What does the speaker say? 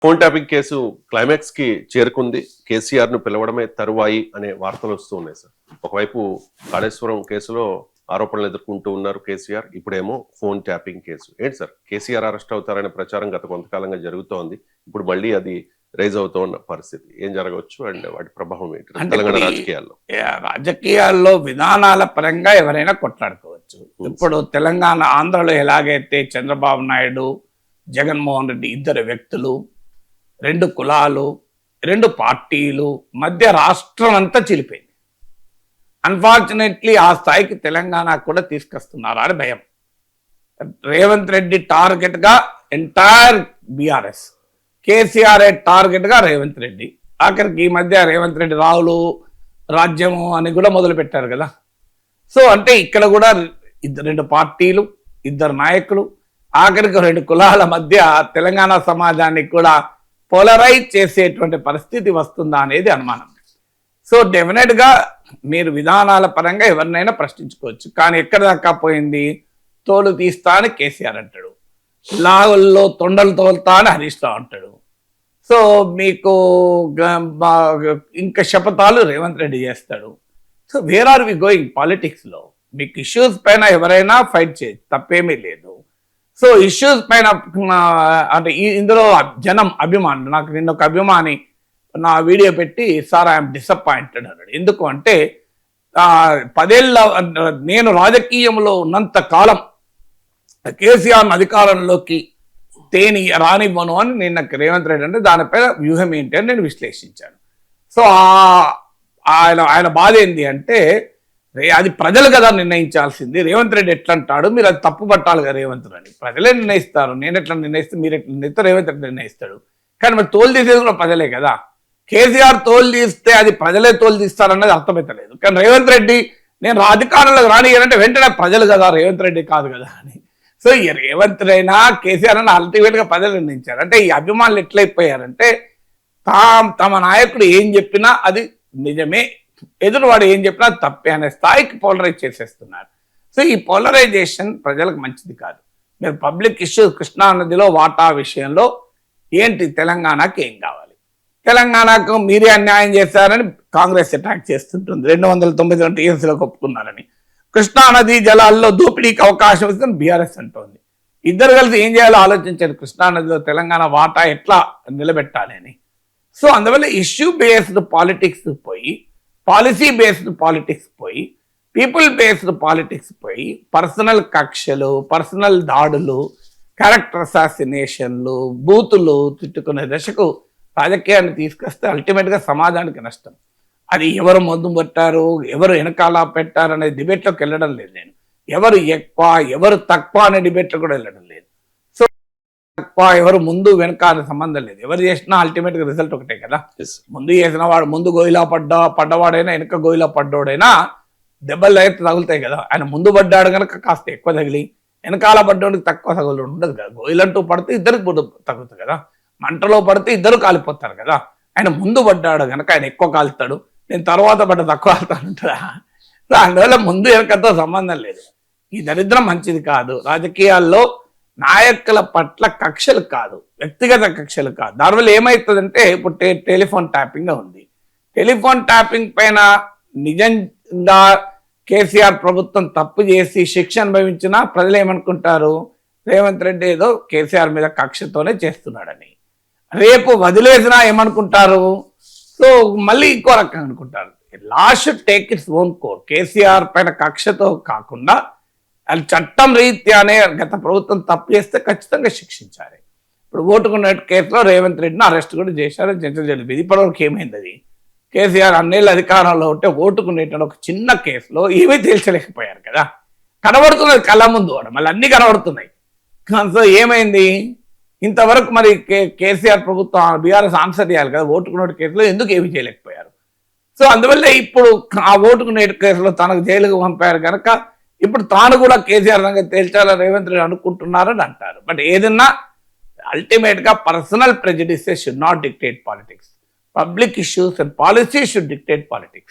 Phone tapping case climax కి చేరుకుంది. కేసీఆర్ ను పిలవడమే తరువాయి అనే వార్తలు వస్తూ ఉన్నాయి సార్. ఒకవైపు కాళేశ్వరం కేసులో ఆరోపణలు ఎదుర్కొంటూ ఉన్నారు కేసీఆర్. ఇప్పుడేమో ఫోన్ ట్యాపింగ్ కేసు. ఏంటి సార్, కేసీఆర్ అరెస్ట్ అవుతారనే ప్రచారం గత కొంతకాలంగా జరుగుతోంది. ఇప్పుడు మళ్ళీ అది రైజ్ అవుతున్న పరిస్థితి. ఏం జరగవచ్చు అండ్ వాటి ప్రభావం ఏంటి తెలంగాణ రాజకీయాల్లో? రాజకీయాల్లో విధానాల పరంగా ఎవరైనా కొట్లాడుకోవచ్చు. ఇప్పుడు తెలంగాణ, ఆంధ్రలో ఎలాగైతే చంద్రబాబు నాయుడు, జగన్మోహన్ రెడ్డి ఇద్దరు వ్యక్తులు, రెండు కులాలు, రెండు పార్టీలు మధ్య రాష్ట్రం అంతా చిలిపోయింది. అన్ఫార్చునేట్లీ ఆ స్థాయికి తెలంగాణ కూడా తీసుకొస్తున్నారు అని భయం. రేవంత్ రెడ్డి టార్గెట్ గా ఎంటైర్ బీఆర్ఎస్, కేసీఆర్ టార్గెట్ గా రేవంత్ రెడ్డి. ఆఖరికి ఈ మధ్య రేవంత్ రెడ్డి రావులు రాజ్యము అని కూడా మొదలు పెట్టారు కదా. సో అంటే ఇక్కడ కూడా రెండు పార్టీలు, ఇద్దరు నాయకులు, ఆఖరికి రెండు కులాల మధ్య తెలంగాణ సమాజాన్ని కూడా పోలరైజ్ చేసేటువంటి పరిస్థితి వస్తుందా అనేది అనుమానం. సో డెఫినెట్ గా మీరు విధానాల పరంగా ఎవరినైనా ప్రశ్నించుకోవచ్చు. కానీ ఎక్కడ దాకా పోయింది? తోలు తీస్తా అని కేసీఆర్ అంటాడు, లాగుల్లో తొండలు తోలుతా అని హరీష్ రావు అంటాడు. సో మీకు ఇంకా శపథాలు రేవంత్ రెడ్డి చేస్తాడు. So where are we going పాలిటిక్స్లో? మీకు ఇష్యూస్ పైన ఎవరైనా ఫైట్ చేయొచ్చు, తప్పేమీ లేదు. సో ఇష్యూస్ పైన అంటే ఇందులో జనం అభిమానులు, నాకు నిన్న ఒక అభిమాని నా వీడియో పెట్టి, సార్ ఐఎమ్ డిసప్పాయింటెడ్ అన్నాడు. ఎందుకు అంటే 10 ఏళ్ళ నేను రాజకీయంలో ఉన్నంత కాలం కేసీఆర్ అధికారంలోకి రానివ్వను అని నిన్న రేవంత్ రెడ్డి అంటే దానిపైన వ్యూహం ఏంటి అని నేను విశ్లేషించాను. సో ఆయన బాధ ఏంటి అంటే, అది ప్రజలు కదా నిర్ణయించాల్సింది. రేవంత్ రెడ్డి ఎట్లా అంటాడు, మీరు అది తప్పు పట్టాలి కదా రేవంత్ రెడ్డి. ప్రజలే నిర్ణయిస్తారు. నేను ఎట్లా నిర్ణయిస్తే మీరు ఎట్లా నిర్ణయిస్తే రేవంత్ రెడ్డి నిర్ణయిస్తాడు. కానీ మరి తోలు తీసేది కూడా ప్రజలే కదా. కేసీఆర్ తోలు తీస్తే అది ప్రజలే తోలు తీస్తారన్నది అర్థమైతలేదు. కానీ రేవంత్ రెడ్డి నేను అధికారంలోకి రానియాలంటే వెంటనే ప్రజలు కదా, రేవంత్ రెడ్డి కాదు కదా అని. సో ఈ రేవంత్ అయినా కేసీఆర్ అని అల్టిమేట్ గా ప్రజలు నిర్ణయించారు. అంటే ఈ అభిమానులు ఎట్లయిపోయారంటే తమ నాయకుడు ఏం చెప్పినా అది నిజమే, ఎదురువాడు ఏం చెప్పినా తప్పే అనే స్థాయికి పోలరైజ్ చేసేస్తున్నారు. సో ఈ పోలరైజేషన్ ప్రజలకు మంచిది కాదు. మీరు పబ్లిక్ ఇష్యూస్, కృష్ణా నదిలో వాటా విషయంలో ఏంటి, తెలంగాణకి ఏం కావాలి, తెలంగాణకు మీరే అన్యాయం చేశారని కాంగ్రెస్ అటాక్ చేస్తుంటుంది. 292 టీఎంసీలకు ఒప్పుకున్నారని. కృష్ణా నదీ జలాల్లో దోపిడీకి అవకాశం ఇస్తుందని బీఆర్ఎస్ అంటోంది. ఇద్దరు కలిసి ఏం చేయాలో ఆలోచించారు, కృష్ణా నదిలో తెలంగాణ వాటా ఎట్లా నిలబెట్టాలి అని. సో అందువల్ల ఇష్యూ బేస్డ్ పాలిటిక్స్ పోయి, పాలసీ బేస్డ్ పాలిటిక్స్ పోయి, పీపుల్ బేస్డ్ పాలిటిక్స్ పోయి, పర్సనల్ కక్షలు, పర్సనల్ దాడులు, క్యారెక్టర్ అసాసినేషన్లు, బూతులు తిట్టుకునే దశకు రాజకీయాన్ని తీసుకొస్తే అల్టిమేట్గా సమాజానికి నష్టం. అది ఎవరు మొద్దు పెట్టారు, ఎవరు వెనకాల పెట్టారు అనే డిబేట్లోకి వెళ్ళడం లేదు నేను. ఎవరు ఎక్కువ, ఎవరు తక్కువ అనే డిబేట్లో కూడా వెళ్ళడం లేదు. సో తక్కువ, ఎవరు ముందు వెనక అనే సంబంధం లేదు. ఎవరు చేసినా అల్టిమేట్గా రిజల్ట్ ఒకటే కదా. ముందు చేసిన వాడు ముందు గోయిలా పడ్డవాడైనా వెనక గోయిలా పడ్డవాడైనా దెబ్బలు అయితే తగులుతాయి కదా. ఆయన ముందు పడ్డాడు కనుక కాస్త ఎక్కువ తగిలి, వెనకాల పడ్డవాడికి తక్కువ తగులు ఉండదు కదా. గోయిలంటూ పడితే ఇద్దరికి తగ్గుతుంది కదా, మంటలో పడితే ఇద్దరు కాలిపోతారు కదా. ఆయన ముందు పడ్డాడు కనుక ఆయన ఎక్కువ కాలుతాడు, నేను తర్వాత పడ్డ తక్కువ కాలుతానంటారా? సో అందువల్ల ముందు వెనకతో సంబంధం లేదు. ఈ దరిద్రం మంచిది కాదు. రాజకీయాల్లో నాయకుల పట్ల కక్షలు కాదు, వ్యక్తిగత కక్షలు కాదు. దానివల్ల ఏమవుతుందంటే, ఇప్పుడు టెలిఫోన్ ట్యాపింగ్ ఉంది. టెలిఫోన్ ట్యాపింగ్ పైన నిజంగా కేసీఆర్ ప్రభుత్వం తప్పు చేసి శిక్ష అనుభవించినా ప్రజలు ఏమనుకుంటారు, రేవంత్ రెడ్డి ఏదో కేసీఆర్ మీద కక్షతోనే చేస్తున్నాడని. రేపు వదిలేసినా ఏమనుకుంటారు, సో మళ్ళీ ఇంకో రకంగా అనుకుంటారు. లా should take its own core. KCR పైన కక్షతో కాకుండా అది చట్టం రీత్యానే గత ప్రభుత్వం తప్పు చేస్తే ఖచ్చితంగా శిక్షించాలి. ఇప్పుడు ఓటుకున్న కేసులో రేవంత్ రెడ్డిని అరెస్ట్ కూడా చేశారు, జరిగింది. ఇప్పటివరకు ఏమైంది? అది కేసీఆర్ అన్నేళ్ళ అధికారంలో ఉంటే ఓటుకునేటువంటి ఒక చిన్న కేసులో ఏమీ తేల్చలేకపోయారు కదా. కనబడుతున్నది కళ్ళ ముందు, మళ్ళీ అన్ని కనబడుతున్నాయి. సో ఏమైంది ఇంతవరకు? మరి కేసీఆర్ ప్రభుత్వం, బీఆర్ఎస్ ఆన్సర్ చేయాలి కదా. ఓటుకునే కేసులో ఎందుకు ఏమి చేయలేకపోయారు? సో అందువల్ల ఇప్పుడు ఆ ఓటుకునే కేసులో తనకు జైలుకు పంపారు కనుక ఇప్పుడు తాను కూడా కేసీఆర్ రంగం తేల్చాలని రేవంత్ రెడ్డి అనుకుంటున్నారని అంటారు. బట్ ఏదన్నా అల్టిమేట్గా personal prejudices should not dictate politics. Public issues and policy should dictate politics.